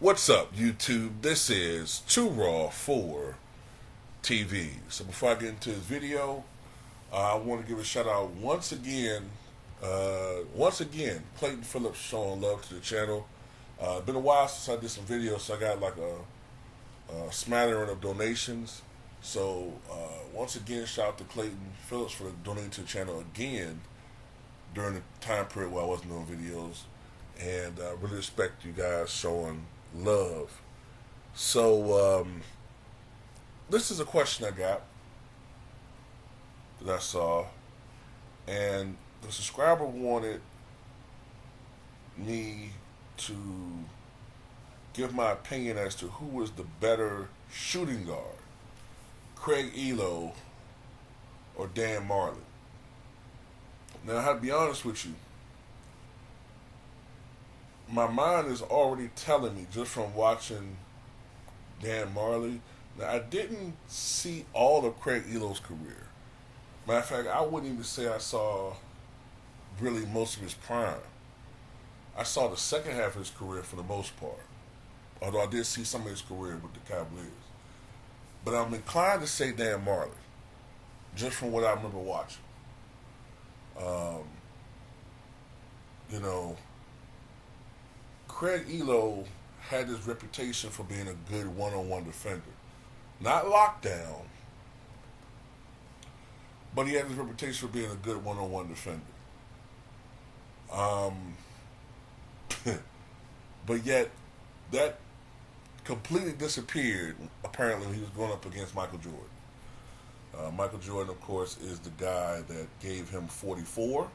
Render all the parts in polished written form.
What's up, YouTube? This is Too Raw for TV. So before I get into this video, I want to give a shout out once again. Clayton Phillips showing love to the channel. Been a while since I did some videos, so I got like a smattering of donations. So once again, shout out to Clayton Phillips for donating to the channel again during the time period where I wasn't doing videos, and I really respect you guys showing love. So this is a question I got that I saw, and the subscriber wanted me to give my opinion as to who was the better shooting guard, Craig Ehlo or Dan Marley. Now, I have to be honest with you. My mind is already telling me just from watching Dan Marley. Now, I didn't see all of Craig Ehlo's career. Matter of fact, I wouldn't even say I saw really most of his prime. I saw the second half of his career for the most part, although I did see some of his career with the Cavaliers. But I'm inclined to say Dan Marley, just from what I remember watching. You know, Craig Ehlo had this reputation for being a good one-on-one defender. Not lockdown, but he had this reputation for being a good one-on-one defender. But yet, that completely disappeared, apparently, when he was going up against Michael Jordan. Michael Jordan, of course, is the guy that gave him 44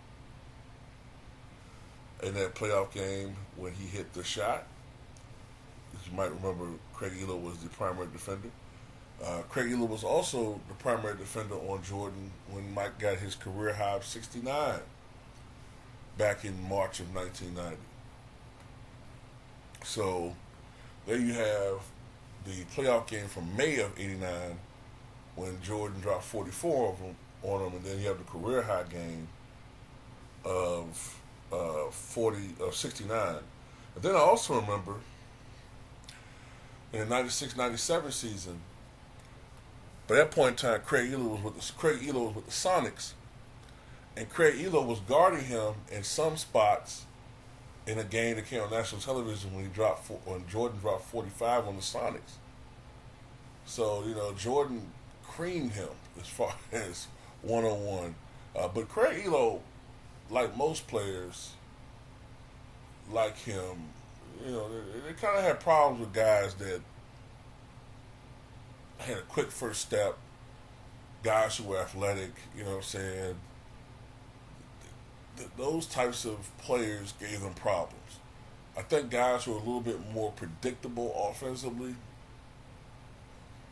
in that playoff game when he hit the shot. As you might remember, Craig Ehlo was the primary defender. Craig Ehlo was also the primary defender on Jordan when Mike got his career high of 69 back in March of 1990. So there you have the playoff game from May of 89 when Jordan dropped 44 of them on him, and then you have the career high game of 69. And then I also remember in the 96-97 season, by that point in time, Craig Ehlo was with the Sonics, and Craig Ehlo was guarding him in some spots in a game that came on national television when Jordan dropped 45 on the Sonics. So Jordan creamed him as far as one-on-one, but Craig Ehlo, like most players like him, they kind of had problems with guys that had a quick first step, guys who were athletic, you know what I'm saying? Those types of players gave them problems. I think guys who are a little bit more predictable offensively,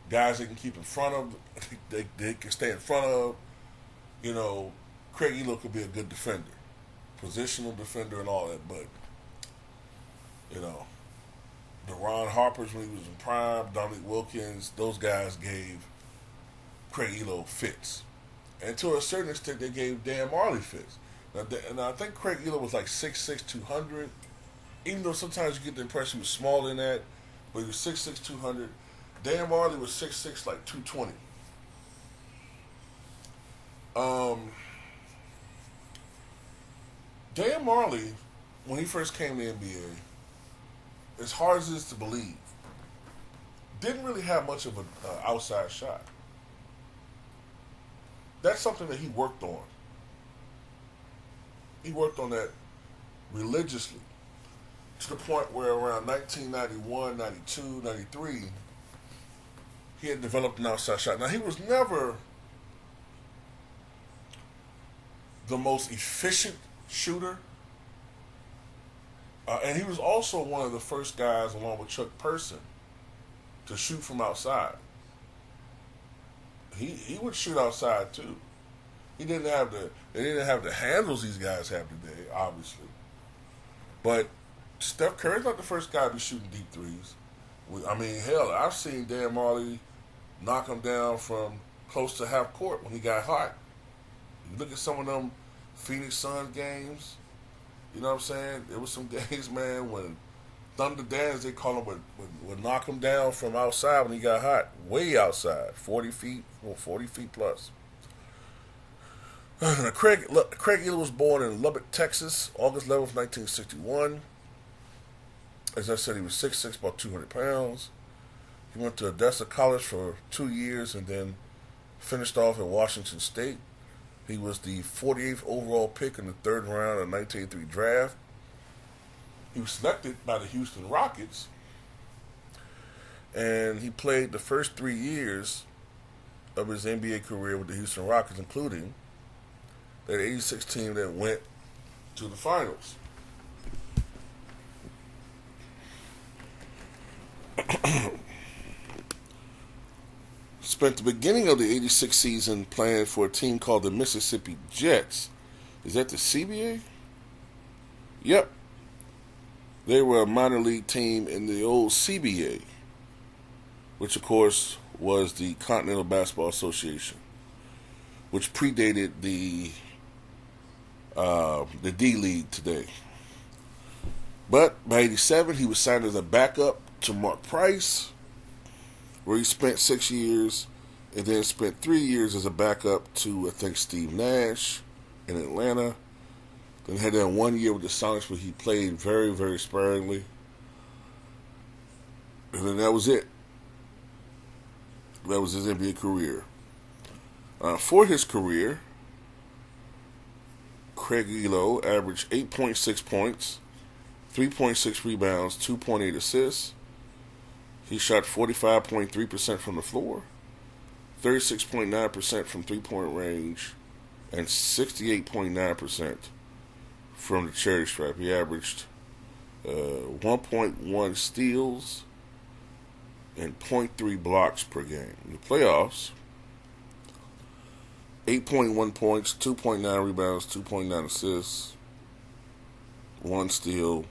guys they can keep in front of, they can stay in front of, Craig Ehlo could be a good defender, positional defender and all that, but, the Ron Harpers when he was in prime, Dominique Wilkins, those guys gave Craig Ehlo fits. And to a certain extent, they gave Dan Marley fits. Now I think Craig Ehlo was like 6'6", 200, even though sometimes you get the impression he was smaller than that, but he was 6'6", 200. Dan Marley was 6'6", like 220. Dan Marley, when he first came to the NBA, as hard as it is to believe, didn't really have much of an outside shot. That's something that he worked on. He worked on that religiously to the point where around 1991, 92, 93, he had developed an outside shot. Now, he was never the most efficient shooter. And he was also one of the first guys, along with Chuck Person, to shoot from outside. He would shoot outside too. They didn't have the handles these guys have today, obviously. But Steph Curry's not the first guy to be shooting deep threes. I mean, hell, I've seen Dan Marley knock him down from close to half court when he got hot. You look at some of them Phoenix Suns games. You know what I'm saying? There was some games, man, when Thunder Dan, as they call him, would knock him down from outside when he got hot, way outside, 40 feet, 40 feet plus. Craig Ehlo was born in Lubbock, Texas, August 11th, 1961. As I said, he was 6'6", about 200 pounds. He went to Odessa College for 2 years and then finished off at Washington State. He was the 48th overall pick in the third round of the 1983 draft. He was selected by the Houston Rockets, and he played the first 3 years of his NBA career with the Houston Rockets, including that 86 team that went to the finals. Spent the beginning of the 86 season playing for a team called the Mississippi Jets. Is that the CBA? Yep. They were a minor league team in the old CBA, which of course was the Continental Basketball Association, which predated the D League today. But by 87, he was signed as a backup to Mark Price, where he spent 6 years, and then spent 3 years as a backup to, I think, Steve Nash in Atlanta. Then had that 1 year with the Sonics where he played very, very sparingly. And then that was it. That was his NBA career. For his career, Craig Ehlo averaged 8.6 points, 3.6 rebounds, 2.8 assists. He shot 45.3% from the floor, 36.9% from three-point range, and 68.9% from the charity stripe. He averaged 1.1 steals and 0.3 blocks per game. In the playoffs, 8.1 points, 2.9 rebounds, 2.9 assists, 1 steal,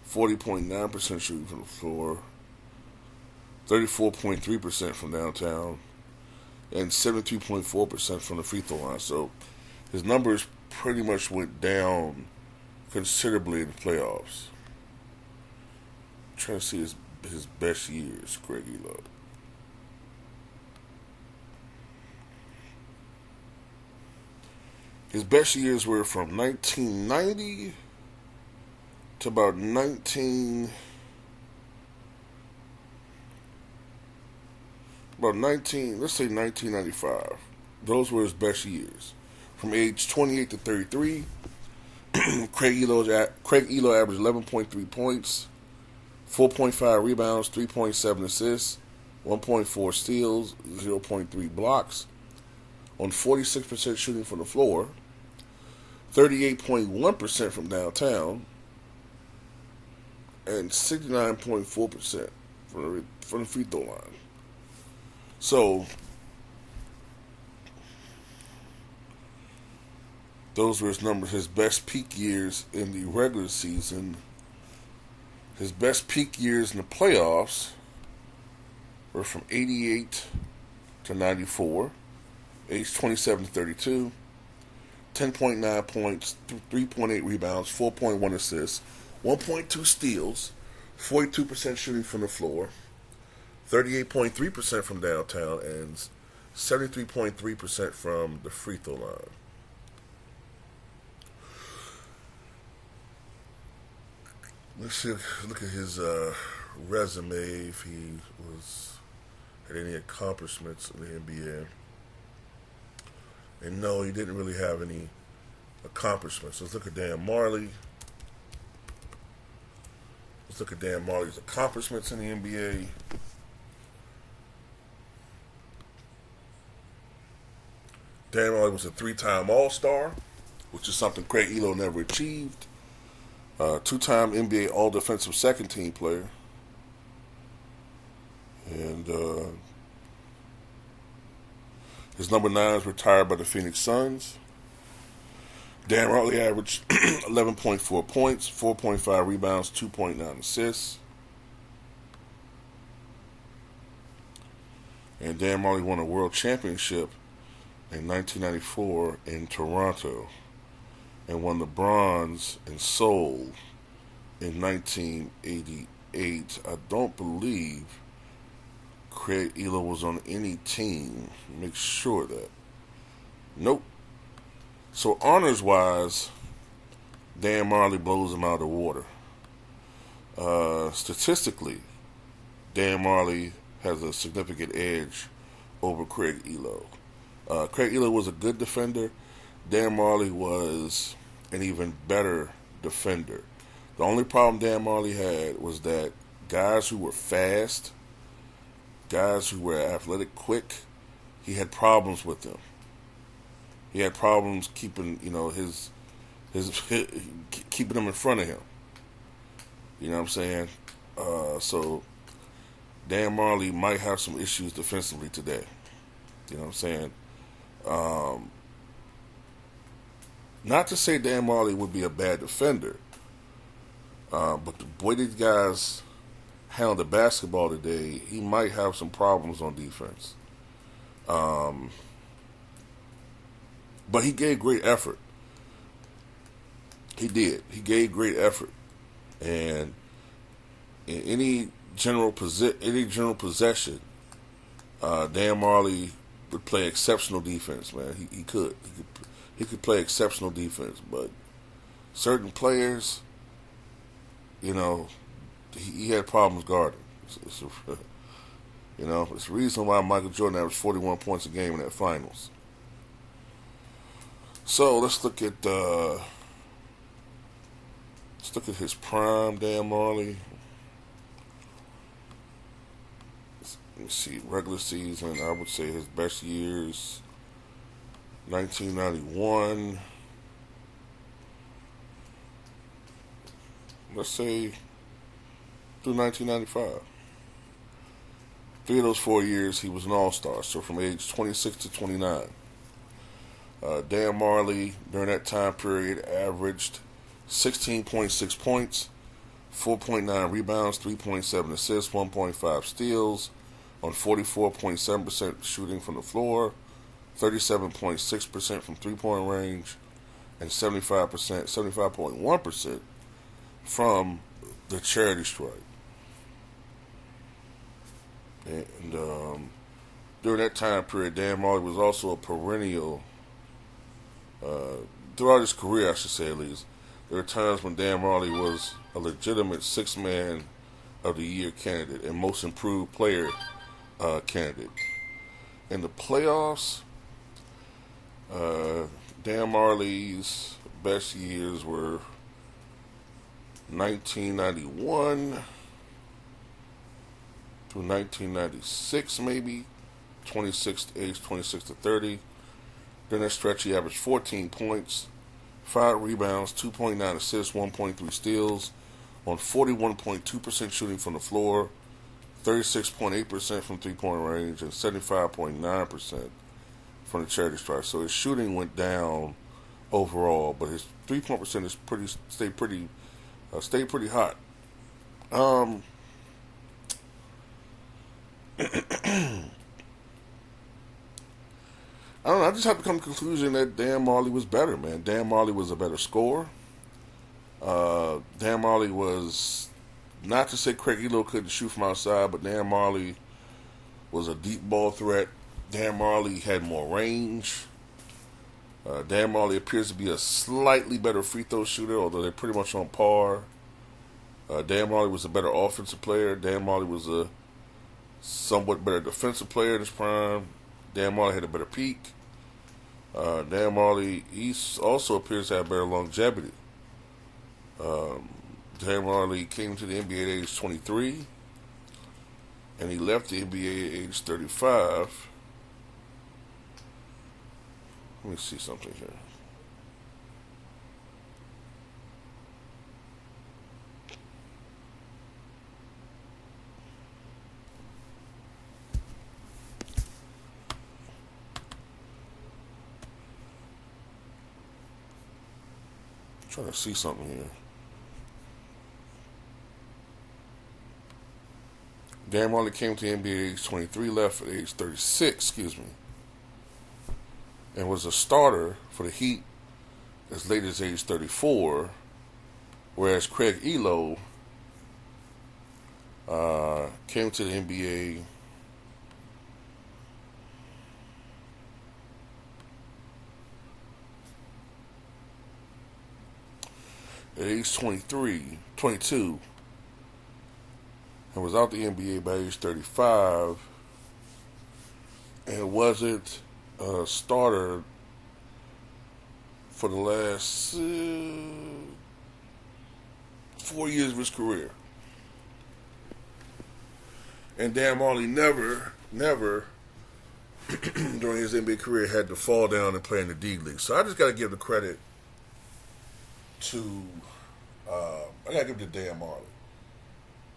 40.9% shooting from the floor, 34.3% from downtown, and 73.4% from the free throw line. So his numbers pretty much went down considerably in the playoffs. I'm trying to see his best years, Craig Ehlo. His best years were from 1990 to about let's say 1995. Those were his best years. From age 28 to 33, Craig Ehlo averaged 11.3 points, 4.5 rebounds, 3.7 assists, 1.4 steals, 0.3 blocks, on 46% shooting from the floor, 38.1% from downtown, and 69.4% from the free throw line. So, those were his numbers. His best peak years in the regular season. His best peak years in the playoffs were from 88 to 94, age 27 to 32, 10.9 points, 3.8 rebounds, 4.1 assists, 1.2 steals, 42% shooting from the floor, 38.3% from downtown, and 73.3% from the free throw line. Let's look at his resume, if he had any accomplishments in the NBA. And no, he didn't really have any accomplishments. Let's look at Dan Marley. Let's look at Dan Marley's accomplishments in the NBA. Dan Marley was a 3-time All-Star, which is something Craig Ehlo never achieved. 2-time NBA All-Defensive Second Team player. And his number 9 is retired by the Phoenix Suns. Dan Marley averaged 11.4 points, 4.5 rebounds, 2.9 assists. And Dan Marley won a world championship in 1994 in Toronto, and won the bronze in Seoul in 1988. 98, I don't believe Craig Ehlo was on any team. Make sure of that. Nope. So honors-wise, Dan Marley blows him out of the water. Statistically, Dan Marley has a significant edge over Craig Ehlo. Craig Ehlo was a good defender. Dan Marley was an even better defender. The only problem Dan Marley had was that guys who were fast, guys who were athletic, quick, he had problems with them. He had problems keeping, his keeping them in front of him. You know what I'm saying? So Dan Marley might have some issues defensively today. You know what I'm saying? Not to say Dan Marley would be a bad defender, but the way these guys handle the basketball today, he might have some problems on defense. But he gave great effort. He did. He gave great effort. And in any general possession, Dan Marley would play exceptional defense, man. He could play exceptional defense, but certain players, he had problems guarding. It's the reason why Michael Jordan averaged 41 points a game in that finals. So let's look at his prime, Dan Marley. Let me see, regular season, I would say his best years, 1991. Let's say through 1995. 3 of those 4 years, he was an all-star, so from age 26 to 29. Dan Marley, during that time period, averaged 16.6 points, 4.9 rebounds, 3.7 assists, 1.5 steals, on 44.7% shooting from the floor, 37.6% from three-point range, and 75.1% from the charity stripe. And during that time period, Dan Marley was also a perennial, throughout his career, I should say at least, there were times when Dan Marley was a legitimate six-man of the year candidate and most improved player candidate. In the playoffs, Dan Marley's best years were 1991 through 1996, maybe, age 26 to 30. During that stretch, he averaged 14 points, 5 rebounds, 2.9 assists, 1.3 steals, on 41.2% shooting from the floor, 36.8% from three-point range, and 75.9% from the charity stripe. So his shooting went down overall, but his three-point percentage stayed pretty hot. I don't know. I just have to come to the conclusion that Dan Marley was better, man. Dan Marley was a better scorer. Dan Marley was, not to say Craig Ehlo couldn't shoot from outside, but Dan Marley was a deep ball threat. Dan Marley had more range. Dan Marley appears to be a slightly better free throw shooter, although they're pretty much on par. Dan Marley was a better offensive player. Dan Marley was a somewhat better defensive player in his prime. Dan Marley had a better peak. Dan Marley, he also appears to have better longevity. Dan Marley came to the NBA at age 23, and he left the NBA at age 35. Let me see something here. I'm trying to see something here. Dan Marley came to the NBA at age 23, left at age 36, and was a starter for the Heat as late as age 34, whereas Craig Ehlo Came to the NBA at age 22, and was out the NBA by age 35, and wasn't a starter for the last 4 years of his career. And Dan Marley never during his NBA career had to fall down and play in the D League. So I just got to give the credit to I got to give it to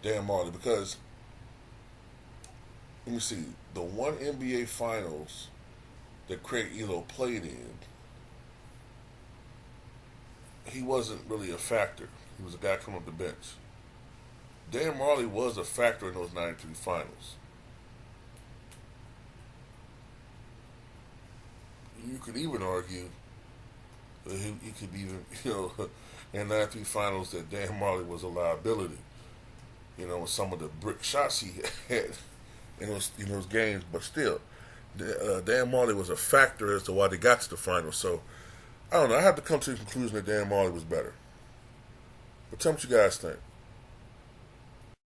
Dan Marley, because let me see, the one NBA Finals that Craig Ehlo played in, he wasn't really a factor. He was a guy coming up the bench. Dan Marley was a factor in those 93 finals. You could even argue that he could be even, in 93 finals that Dan Marley was a liability. With some of the brick shots he had in those games. But still, Dan Marley was a factor as to why they got to the finals. So, I don't know. I have to come to the conclusion that Dan Marley was better. But tell me what you guys think.